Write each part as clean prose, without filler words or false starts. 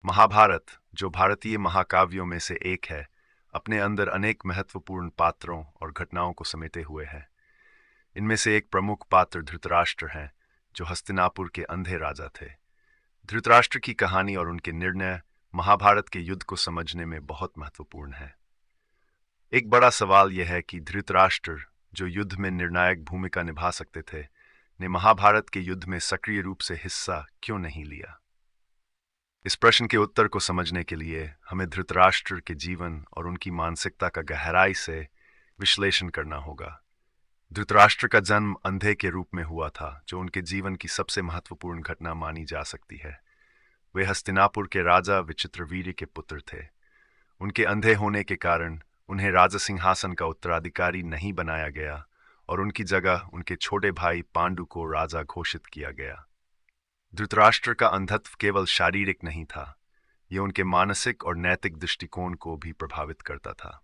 महाभारत, जो भारतीय महाकाव्यों में से एक है, अपने अंदर अनेक महत्वपूर्ण पात्रों और घटनाओं को समेटे हुए है। इनमें से एक प्रमुख पात्र धृतराष्ट्र हैं, जो हस्तिनापुर के अंधे राजा थे। धृतराष्ट्र की कहानी और उनके निर्णय महाभारत के युद्ध को समझने में बहुत महत्वपूर्ण है। एक बड़ा सवाल यह है कि धृतराष्ट्र, जो युद्ध में निर्णायक भूमिका निभा सकते थे, ने महाभारत के युद्ध में सक्रिय रूप से हिस्सा क्यों नहीं लिया। इस प्रश्न के उत्तर को समझने के लिए हमें धृतराष्ट्र के जीवन और उनकी मानसिकता का गहराई से विश्लेषण करना होगा। धृतराष्ट्र का जन्म अंधे के रूप में हुआ था, जो उनके जीवन की सबसे महत्वपूर्ण घटना मानी जा सकती है। वे हस्तिनापुर के राजा विचित्रवीर्य के पुत्र थे। उनके अंधे होने के कारण उन्हें राज सिंहासन का उत्तराधिकारी नहीं बनाया गया और उनकी जगह उनके छोटे भाई पांडु को राजा घोषित किया गया। धृतराष्ट्र का अंधत्व केवल शारीरिक नहीं था, यह उनके मानसिक और नैतिक दृष्टिकोण को भी प्रभावित करता था।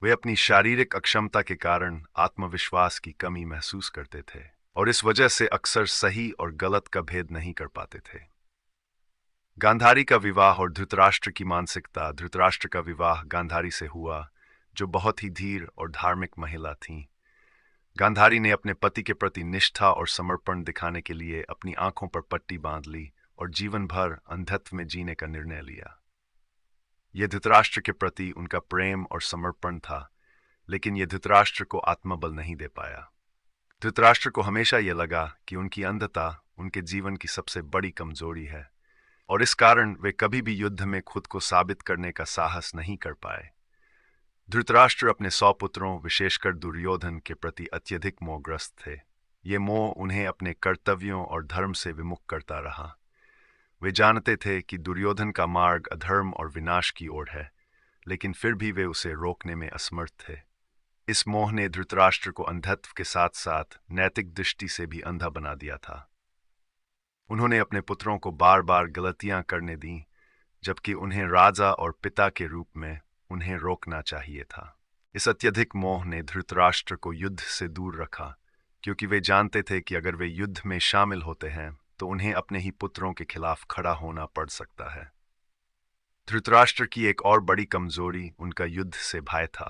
वे अपनी शारीरिक अक्षमता के कारण आत्मविश्वास की कमी महसूस करते थे और इस वजह से अक्सर सही और गलत का भेद नहीं कर पाते थे। गांधारी का विवाह और धृतराष्ट्र की मानसिकता। धृतराष्ट्र का विवाह गांधारी से हुआ, जो बहुत ही धीर और धार्मिक महिला थीं। गांधारी ने अपने पति के प्रति निष्ठा और समर्पण दिखाने के लिए अपनी आंखों पर पट्टी बांध ली और जीवन भर अंधत्व में जीने का निर्णय लिया। यह धृतराष्ट्र के प्रति उनका प्रेम और समर्पण था, लेकिन यह धृतराष्ट्र को आत्मबल नहीं दे पाया। धृतराष्ट्र को हमेशा यह लगा कि उनकी अंधता उनके जीवन की सबसे बड़ी कमजोरी है और इस कारण वे कभी भी युद्ध में खुद को साबित करने का साहस नहीं कर पाए। धृतराष्ट्र अपने 100 पुत्रों, विशेषकर दुर्योधन के प्रति अत्यधिक मोहग्रस्त थे। ये मोह उन्हें अपने कर्तव्यों और धर्म से विमुख करता रहा। वे जानते थे कि दुर्योधन का मार्ग अधर्म और विनाश की ओर है, लेकिन फिर भी वे उसे रोकने में असमर्थ थे। इस मोह ने धृतराष्ट्र को अंधत्व के साथ साथ नैतिक दृष्टि से भी अंधा बना दिया था। उन्होंने अपने पुत्रों को बार बार गलतियां करने दी, जबकि उन्हें राजा और पिता के रूप में उन्हें रोकना चाहिए था। इस अत्यधिक मोह ने धृतराष्ट्र को युद्ध से दूर रखा, क्योंकि वे जानते थे कि अगर वे युद्ध में शामिल होते हैं तो उन्हें अपने ही पुत्रों के खिलाफ खड़ा होना पड़ सकता है। धृतराष्ट्र की एक और बड़ी कमजोरी उनका युद्ध से भय था।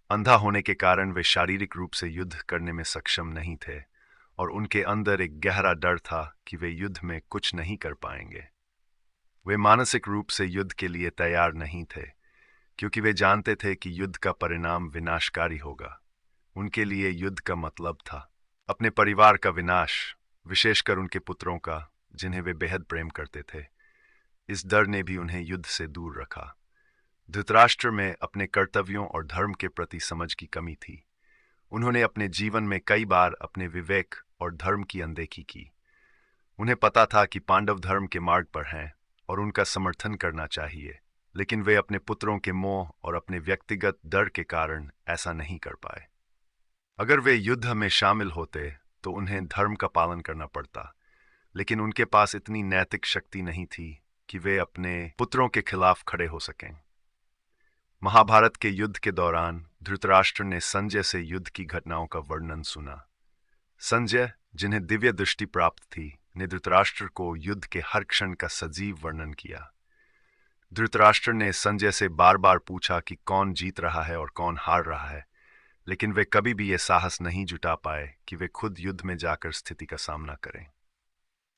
अंधा होने के कारण वे शारीरिक रूप से युद्ध करने में सक्षम नहीं थे और उनके अंदर एक गहरा डर था कि वे युद्ध में कुछ नहीं कर पाएंगे। वे मानसिक रूप से युद्ध के लिए तैयार नहीं थे, क्योंकि वे जानते थे कि युद्ध का परिणाम विनाशकारी होगा। उनके लिए युद्ध का मतलब था अपने परिवार का विनाश, विशेषकर उनके पुत्रों का, जिन्हें वे बेहद प्रेम करते थे। इस डर ने भी उन्हें युद्ध से दूर रखा। धृतराष्ट्र में अपने कर्तव्यों और धर्म के प्रति समझ की कमी थी। उन्होंने अपने जीवन में कई बार अपने विवेक और धर्म की अनदेखी की। उन्हें पता था कि पांडव धर्म के मार्ग पर हैं और उनका समर्थन करना चाहिए, लेकिन वे अपने पुत्रों के मोह और अपने व्यक्तिगत डर के कारण ऐसा नहीं कर पाए। अगर वे युद्ध में शामिल होते तो उन्हें धर्म का पालन करना पड़ता, लेकिन उनके पास इतनी नैतिक शक्ति नहीं थी कि वे अपने पुत्रों के खिलाफ खड़े हो सकें। महाभारत के युद्ध के दौरान धृतराष्ट्र ने संजय से युद्ध की घटनाओं का वर्णन सुना। संजय, जिन्हें दिव्य दृष्टि प्राप्त थी, ने धृतराष्ट्र को युद्ध के हर क्षण का सजीव वर्णन किया। धृतराष्ट्र ने संजय से बार बार पूछा कि कौन जीत रहा है और कौन हार रहा है, लेकिन वे कभी भी ये साहस नहीं जुटा पाए कि वे खुद युद्ध में जाकर स्थिति का सामना करें।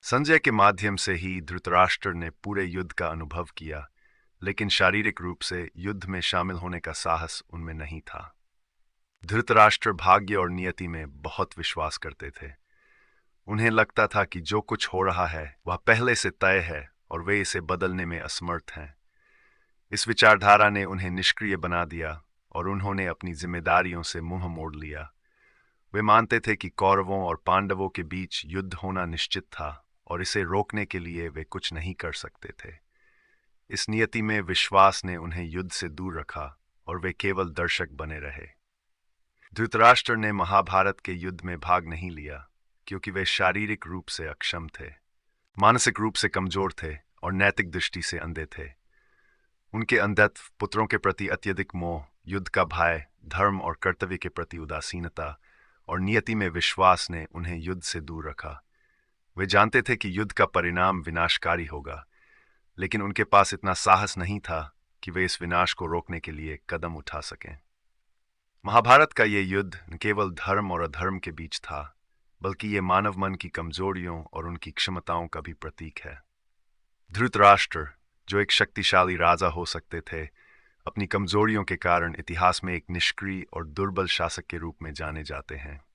संजय के माध्यम से ही धृतराष्ट्र ने पूरे युद्ध का अनुभव किया, लेकिन शारीरिक रूप से युद्ध में शामिल होने का साहस उनमें नहीं था। धृतराष्ट्र भाग्य और नियति में बहुत विश्वास करते थे। उन्हें लगता था कि जो कुछ हो रहा है वह पहले से तय है और वे इसे बदलने में असमर्थ हैं। इस विचारधारा ने उन्हें निष्क्रिय बना दिया और उन्होंने अपनी जिम्मेदारियों से मुंह मोड़ लिया। वे मानते थे कि कौरवों और पांडवों के बीच युद्ध होना निश्चित था और इसे रोकने के लिए वे कुछ नहीं कर सकते थे। इस नियति में विश्वास ने उन्हें युद्ध से दूर रखा और वे केवल दर्शक बने रहे। धृतराष्ट्र ने महाभारत के युद्ध में भाग नहीं लिया, क्योंकि वे शारीरिक रूप से अक्षम थे, मानसिक रूप से कमजोर थे और नैतिक दृष्टि से अंधे थे। उनके अंधत्व, पुत्रों के प्रति अत्यधिक मोह, युद्ध का भय, धर्म और कर्तव्य के प्रति उदासीनता और नियति में विश्वास ने उन्हें युद्ध से दूर रखा। वे जानते थे कि युद्ध का परिणाम विनाशकारी होगा, लेकिन उनके पास इतना साहस नहीं था कि वे इस विनाश को रोकने के लिए कदम उठा सकें। महाभारत का ये युद्ध न केवल धर्म और अधर्म के बीच था, बल्कि ये मानव मन की कमजोरियों और उनकी क्षमताओं का भी प्रतीक है। धृतराष्ट्र, जो एक शक्तिशाली राजा हो सकते थे, अपनी कमजोरियों के कारण इतिहास में एक निष्क्रिय और दुर्बल शासक के रूप में जाने जाते हैं।